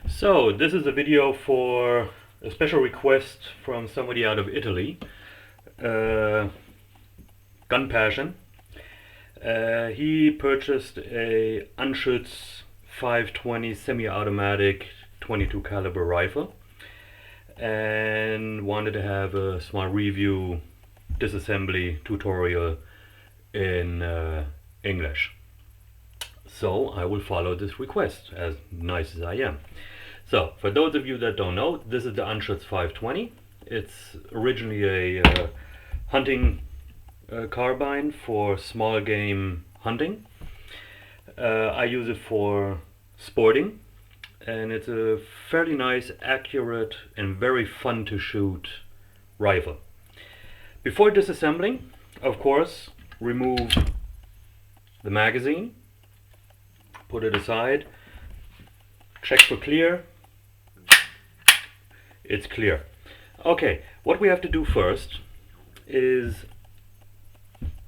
So this is a video for a special request from somebody out of Italy, Gun Passion. He purchased a Anschuetz 520 semi-automatic 22 caliber rifle and wanted to have a small review disassembly tutorial in English. So I will follow this request, as nice as I am. So for those of you that don't know, this is the Anschuetz 520. It's originally a hunting carbine for small game hunting. I use it for sporting, and it's a fairly nice, accurate and very fun to shoot rifle. Before disassembling, of course, remove the magazine, put it aside, check for clear. It's clear. Okay, what we have to do first is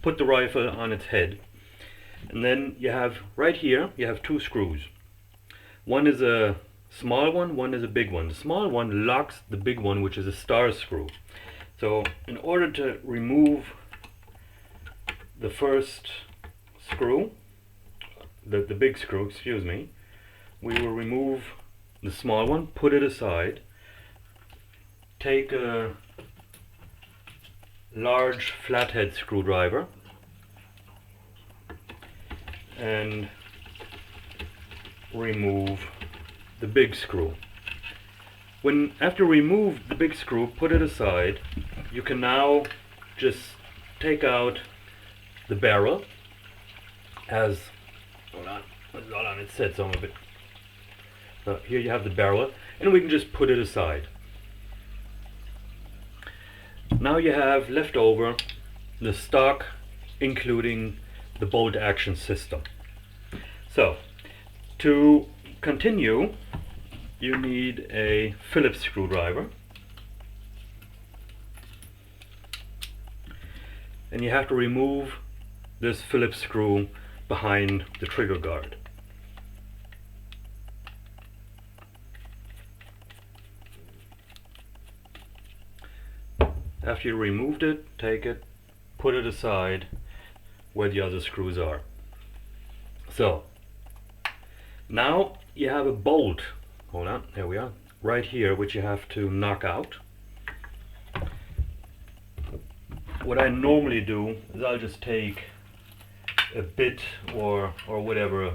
put the rifle on its head, and then you have right here you have two screws. One is a small one is a big one. The small one locks the big one, which is a star screw. So in order to remove the first screw, the big screw, excuse me, we will remove the small one, put it aside, take a large flathead screwdriver and remove the big screw. After you remove the big screw, put it aside, you can now just take out the barrel. As hold on, it said some of it. So here you have the barrel, and we can just put it aside. Now you have left over the stock, including the bolt action system. So to continue, you need a Phillips screwdriver, and you have to remove this Phillips screw behind the trigger guard. After you removed it, take it, put it aside where the other screws are. So now you have a bolt, hold on, there we are, right here, which you have to knock out. What I normally do is I'll just take a bit or whatever,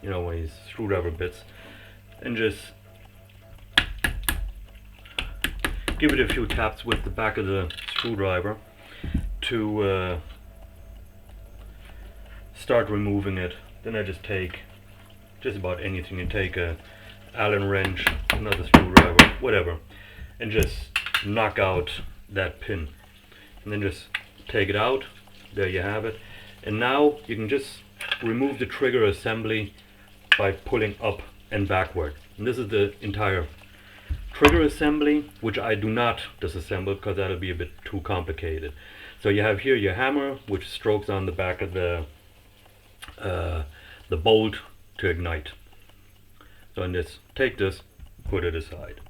you know, one of these screwdriver bits, and just give it a few taps with the back of the screwdriver to start removing it. Then I just take just about anything, and take a Allen wrench, another screwdriver, whatever, and just knock out that pin, and then just take it out. There you have it. And now you can just remove the trigger assembly by pulling up and backward. And this is the entire trigger assembly, which I do not disassemble because that'll be a bit too complicated. So you have here your hammer, which strokes on the back of the bolt to ignite. So in this, take this, put it aside.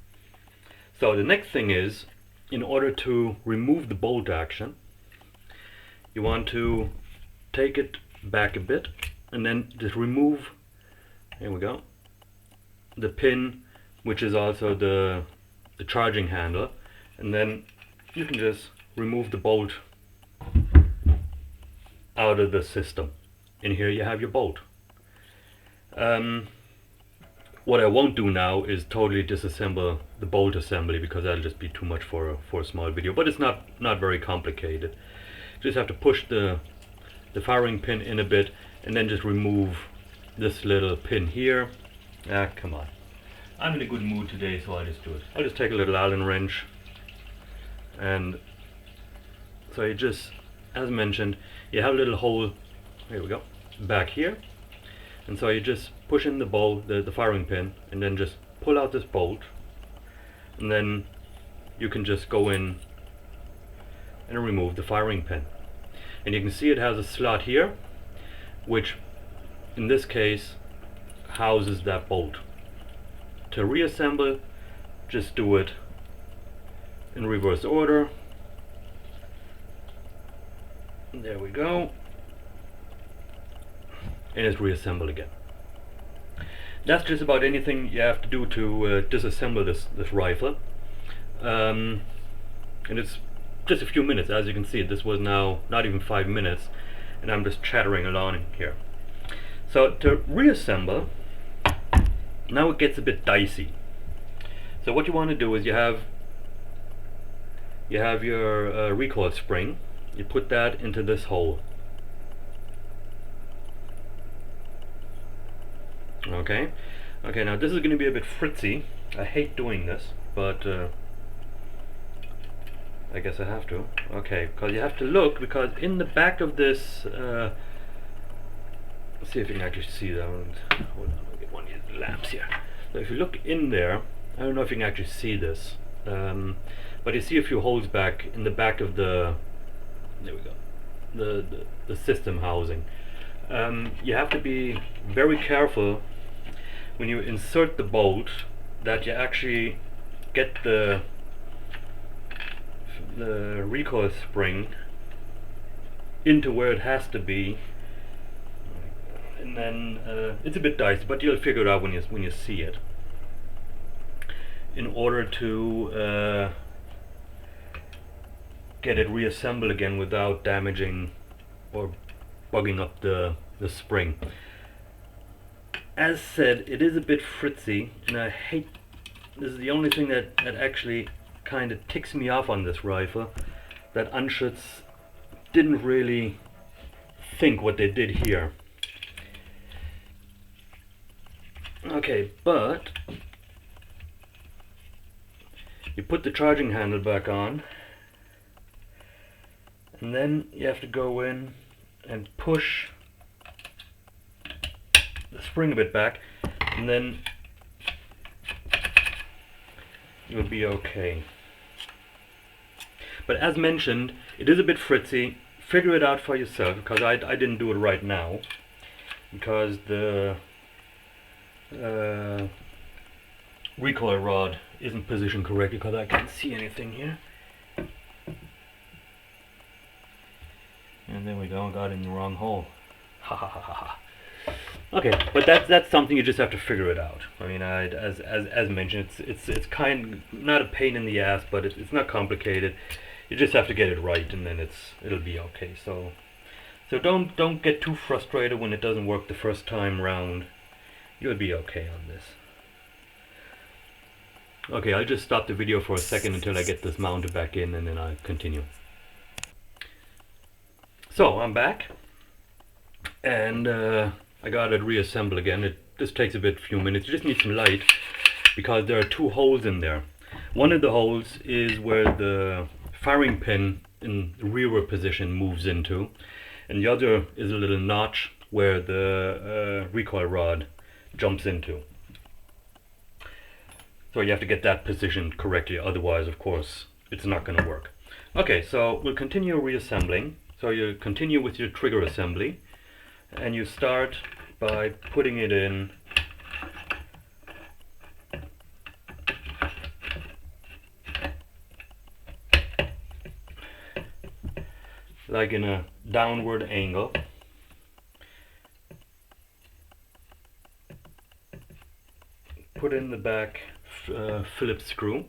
So the next thing is, in order to remove the bolt action, you want to take it back a bit and then just remove, here we go, the pin, which is also the charging handle, and then you can just remove the bolt out of the system, and here you have your bolt. What I won't do now is totally disassemble the bolt assembly, because that'll just be too much for a small video, but it's not very complicated. You just have to push the firing pin in a bit, and then just remove this little pin here. Come on, I'm in a good mood today, so I'll just do it. I'll just take a little Allen wrench, and so you just, as mentioned, you have a little hole, here we go, back here, and so you just push in the bolt, the firing pin, and then just pull out this bolt, and then you can just go in and remove the firing pin. And you can see it has a slot here, which in this case houses that bolt to reassemble, just do it in reverse order. There we go. And it's reassembled again. That's just about anything you have to do to disassemble this rifle. And it's just a few minutes. As you can see, this was now not even 5 minutes, and I'm just chattering along here. So to reassemble, now it gets a bit dicey. So what you want to do is you have your recoil spring. You put that into this hole. Okay. Okay, now this is going to be a bit fritzy. I hate doing this, but I guess I have to. Okay, because you have to look, because in the back of this, let's see if you can actually see that one. Hold on, I'll get one of these lamps here. So if you look in there, I don't know if you can actually see this, but you see a few holes back in the back of the, there we go, the system housing. You have to be very careful when you insert the bolt that you actually get the recoil spring into where it has to be, and then it's a bit dicey, but you'll figure it out when you see it. In order to get it reassembled again without damaging or bugging up the spring. As said, it is a bit fritzy, and I hate, this is the only thing that actually kind of ticks me off on this rifle, that Anschuetz didn't really think what they did here. Okay, but you put the charging handle back on, and then you have to go in and push the spring a bit back, and then you'll be okay. But as mentioned, it is a bit fritzy. Figure it out for yourself, because I didn't do it right now, because the recoil rod isn't positioned correctly, because I can't see anything here. And there we go, got in the wrong hole. Ha ha ha ha ha. Okay, but that's something you just have to figure it out. I mean, as mentioned, it's kind not a pain in the ass, but it's not complicated. You just have to get it right, and then it'll be okay. So don't get too frustrated when it doesn't work the first time round. You'll be okay on this. Okay, I'll just stop the video for a second until I get this mounted back in, and then I'll continue. So I'm back, and I got it reassembled again. This takes a few minutes. You just need some light, because there are two holes in there. One of the holes is where the firing pin in the rearward position moves into, and the other is a little notch where the recoil rod jumps into. So you have to get that positioned correctly, otherwise of course it's not going to work. Okay, so we'll continue reassembling. So you continue with your trigger assembly, and you start by putting it in like in a downward angle. Put in the back Phillips screw.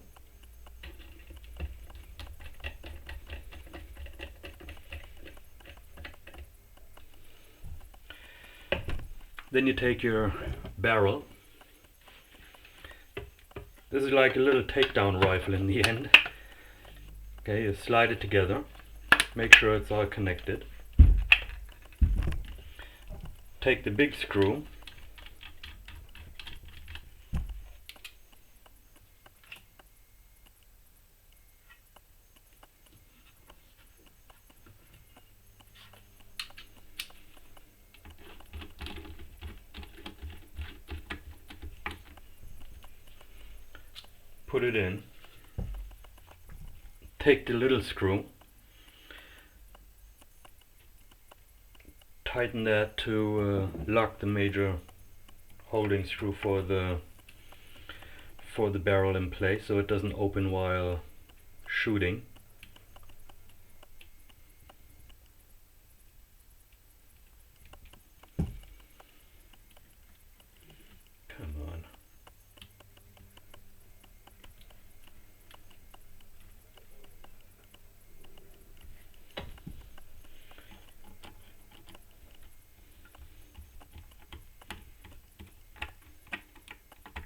Then you take your barrel. This is like a little takedown rifle in the end. Okay, you slide it together. Make sure it's all connected. Take the big screw. Put it in. Take the little screw. Tighten that to lock the major holding screw for the for the barrel in place so it doesn't open while shooting. Come on.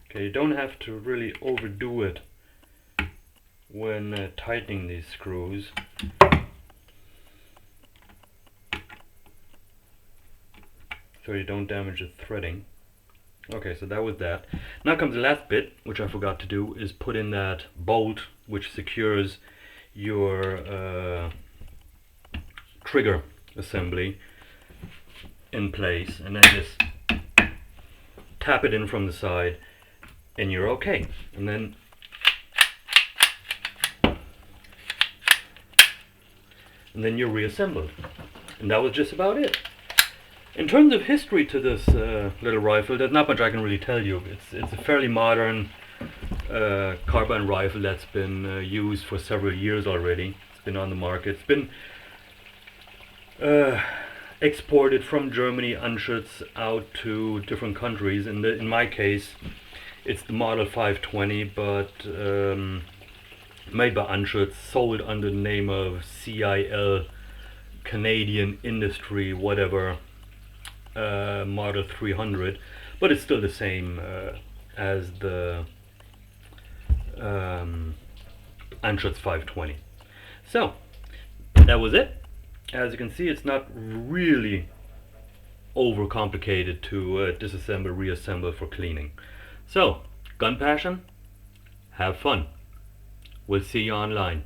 Okay, you don't have to really overdo it when tightening these screws. So you don't damage the threading. Okay, so that was that. Now comes the last bit, which I forgot to do, is put in that bolt which secures your trigger assembly in place, and then just tap it in from the side and you're okay. And then you're reassembled. And that was just about it. In terms of history to this little rifle, there's not much I can really tell you. It's a fairly modern carbine rifle that's been used for several years already. It's been on the market. It's been exported from Germany, Anschuetz, out to different countries. In my case, it's the model 520, but made by Anschuetz, sold under the name of CIL, Canadian Industry, whatever, model 300, but it's still the same as the Anschuetz 520. So that was it. As you can see, it's not really overcomplicated to disassemble, reassemble for cleaning. So, gun passion, have fun. We'll see you online.